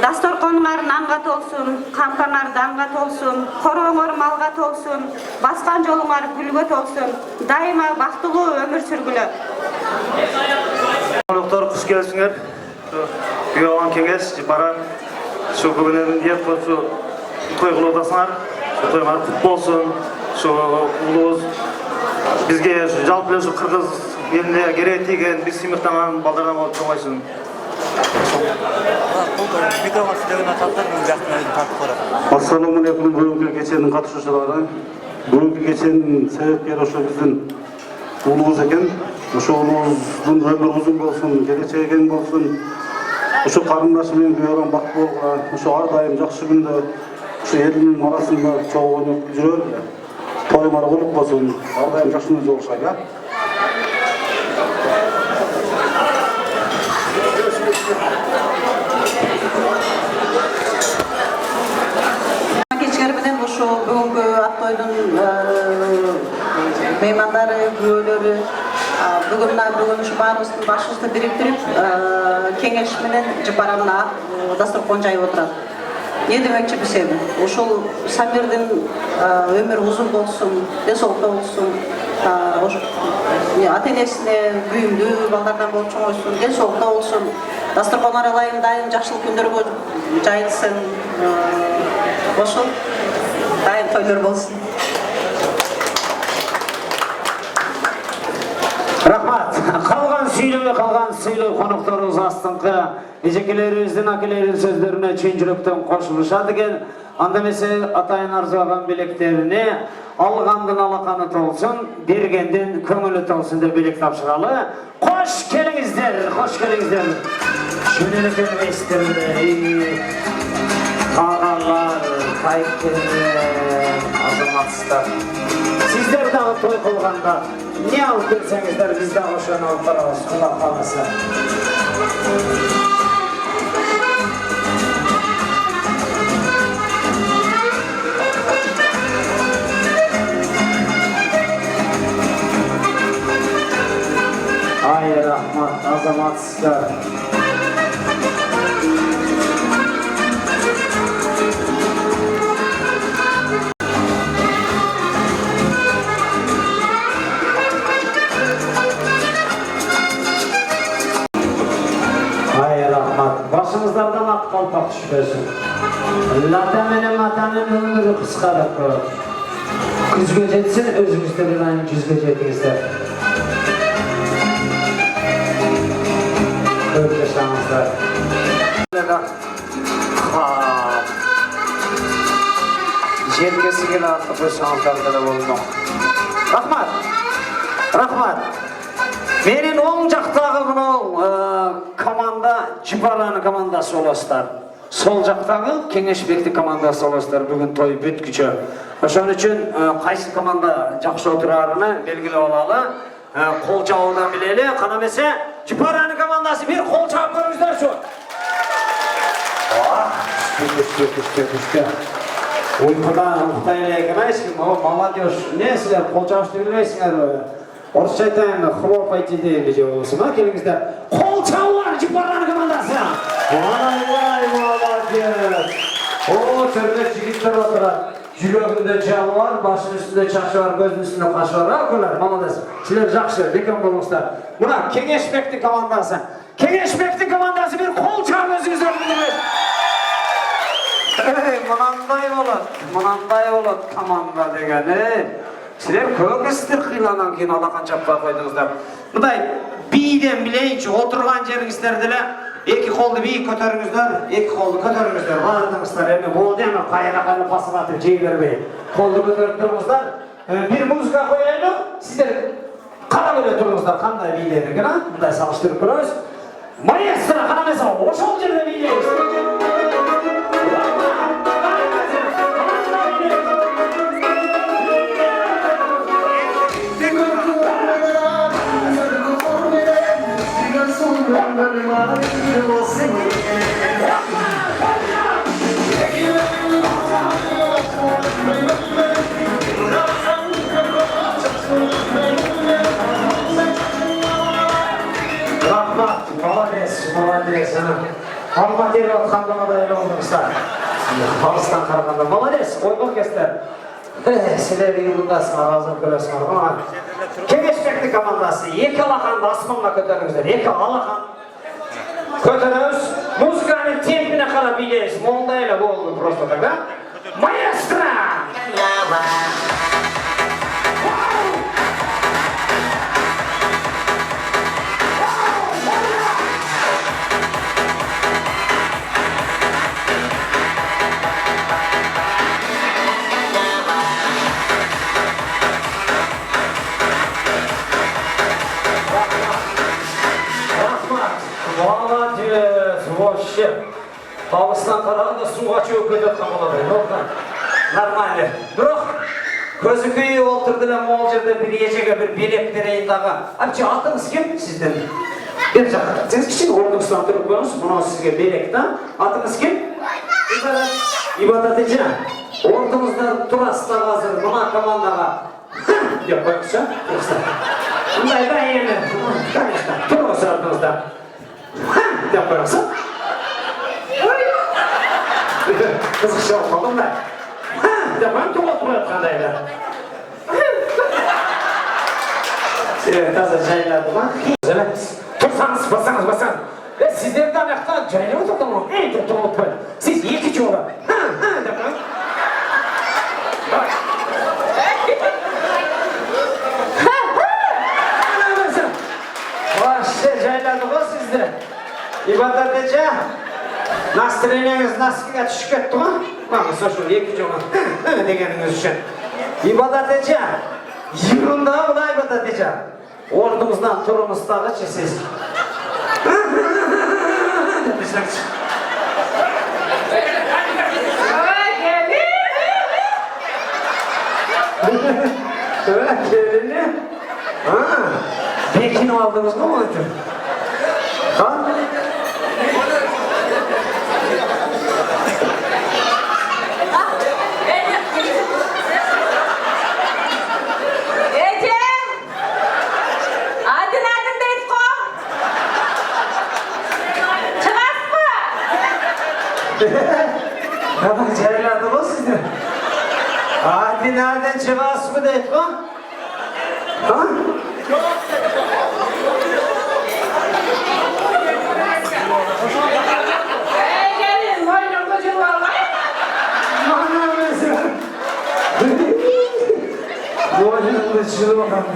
дасторконуңар нанга толсун, кампаңар данга толсун, корооңор малга толсун, баскан жолуңар гүлгө толсун, дайыма бактылуу өмүр сүргүлө. Коноктор, куш келипсиңер. Күйөөгөн кеңеш Жипара ушу бүгүн ниет кылып той кылып атасыңар. Тойлар кут болсун. Şu uluz bizge жалпы эле кыргыз элине керек тийген биз сыймыктанган балдардан болуп чоңойсун. Assalamu alaikum бүгүнкү кеченин катышуучулары. Бүгүнкү кеченин себепкери ошо биздин улубуз экен. Ошо улубуздун өмүрү узун болсун, келечеги кең болсун. Ошо карындашы менен күйөөгөн бактылуу болгула, ошо ар дайым жакшы күндө ошо элдин арасында чогуу ойноп жүрөбү. Toylar olup bolsun, ardayım жакшыныз болушат, ya. Kechkari менен ошо бүгүнкү Актойдун меймандары, күбөлөрү Бүгін баарыбыздын башыбызды бириктирип, кеңеш менен жыпарамына дасторкон жайып отурат. Не демекчи бизем? Ошол Самирдин өмүрү узун болсун, денсаулыкта болсун, ата-энесине күйүмдүү балдардан болуп чоңойсун, денсаулыкта болсун, дасторкон аралайын дайым жакшылык күндөргө жайылсын. Ошол дайым тойлор болсун. Рахмат. Қалған сүйлөө конокторубуз астыңкы эжекелерибиздин, акелерибиздин сөздөрүнө чын жүрөктөн кошулушат экен. Анда эмесе атайын арзуаган белектерине алгандын алаканы толсун, бергендин көңүлү толсун деп белек тапшыралы. Кош келиңиздер, кош келиңиздер. Шөнеле келбейсиздер. Ағалар, кайкелер, азаматсыздар. Сиздер дагы той кылганда не алып келсеңиздер, биз дагы ошону алып барабыз, Кудай кааласа. Ай, рахмат, азаматсыздар. Başımızlardan at kalpak düşüyorsun. Latamene matanın ömrü kıskarak koyar. Küzge jetsin, özümüzde bir aynı küzge jetinizde. Öyle şanslar. Jelkesi gel artık bu şanslarda da bulunmak. Rahmat. Rahmat. Menin oң жақтағы команда Жыпаранын командасы болосуздар. Сол жақтағы Кеңешбекти командасы болосуздар. Бүгүн той бүткүчө. Ошон үчүн кайсы команда жакшы отурарыны белгилеп алалы. Кол чабуудан билели. Кана эмесе Жыпаранын командасы бир кол чабып көрүңүздөрчү. Уйкудан уктай элек эмеспи? Молодежь. Не силер кол чабышты билбейсиңерби? Орысша айтайын, хлопайте деймін же болсын ма? Келіңіздер. Қол чабулар Жыпаранын командасы. Ай, молодец. О, төрде жігіттер отырады. Жүрегінде жалы бар, башының үстінде чашы бар, көзінің үстінде қашы бар. Акылар, молодец. Сілер жақсы, бекем болыңыздар. Мына Кеңешбектің командасы. Кеңешбектің командасы бір қол чабы өзіңіздер білдіңіз. Мынандай болады команда деген. Сілер көңістер қиланан кейін алақан жаппай қойдыңыздар. Мұндай бейден білейінші, отырған жеріңіздерді екі қолды бейік көтеріңіздер, екі қолды көтеріңіздер, бардыңыздар, әме болды әме қайына пасып атып жей бермей. Қолды көтеріп тұрыңыздар, бір музыка қойайлы, сіздер қара көре тұрыңыздар, қандай бейдерін, мұндай салыштырып көріңіз. Маэстро, қана меса, ошол жерде бейдеріңіз. Молодец. Алматыға отқанда да олдыңыздар. Алыстан қарағанда. Молодец, ойға кестер. Сілер үйіріндасыңар, азын көресіңар. Кеңешбекті командасы, екі алақанды асманға көтеріңіздер. Екі алақан көтеріңіз. Музыканың темпіне қарап билейсіз. Молдайлы болды просто так, да? Маэстро! Алыстан қарағанда суға чөп кетіп қалады. Нормально. Бірақ көзі күйі олтырды да мол жерде бір ежеге бір белек берейін дағы. Әпче, атыңыз кем сізден? Бер жаққа. Сіз кішін орныңыздан тұрып көріңіз. Мұнау сізге белек та. Атыңыз кем? Ибадат ежа. Орныңыздан тұрасыз қазір мұна командаға. Деп қойыңызша. Bunday da yeni. Dur o sırtınızda. Dep koyarsın. Kızıkça olmadım da. Dep koyayım tuğla oturuyotqandaylar. Evet, hazır jayladım ha. Tursanız, bassanız. Sizlerden ayakta jayla oturdum mu? Dur oturmayın. Siz iki çoğla. Dep koyayım. Başta jayladık o sizde. İbadet edeceğim. Настроениеңіз наскіге түшіп кетті ма? Маңызға шул екі жоңа дегеніңіз үшін. İbadet edeceğim. Yığында бұлай ибадат edeceğim. Орныңыздан тұрыңыздағы сіз. Gelini. Bekini aldınız mı onun için? Ha? Tamam, jayladı o sizni. Hadi nereden çıkasın mı deyip o? Ha? Gelin, boynumda cırvalayın. Anam mesela. Boynumda cırvalayın.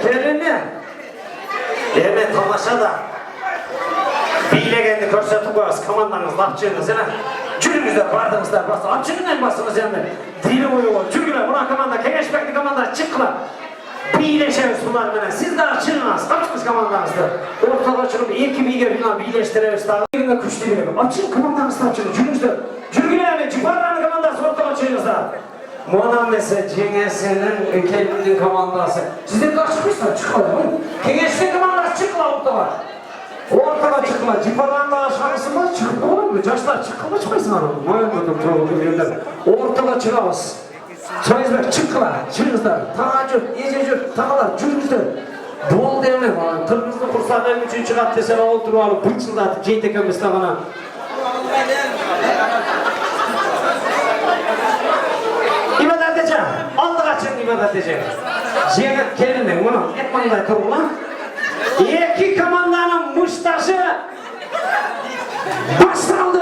Gelin. Hemen tamaşa da. Bilegenini ko'rsatib qo'yasiz, komandangiz lafçınız yana. Jürgüzler, bardыңыздар, bas. Açığından basınız yani. Dili o'yup, jürgüler, buna komanda, Kengeshbekni komanda chiqlar. Bileşemiz bunlar bilen. Siz de açığınız, açınız komandanızda. Ortaga çıkıp iki biger bilen birleştireriz. Dağılığında güçlüyüm. Açın komandanızda açın, jürgüzler. Jürgülerle, civarlarını komandası ortaga çıkınızlar. Muanam mesela Cengiz-Senin kendinin komandası. Sizden de açıkmışlar, çıkmadı mı? Kengeshbek komandası çıklar ortaga. Ortaga çıkma, cipalarla aşağısı var, çıkma olur mu? Yaşlar çıkma çıkmayısın hanım. Mayınladım çoğulduğum yerler. Ortaga çıkamaz. Soyuzlar çıkla, çıkızlar, tağacır, ececir, tağalar, cürgüzler. Bol devlet var. Kırmızı kursağın 3. kat desene oturup alıp bıçıldatıp ceytekemizde bana. İbadet edeceğim. Aldık açın ibadet edeceğim. Cennet gelinin bunu etmanday kurula. İki komandanın muştaşı bastırıldı.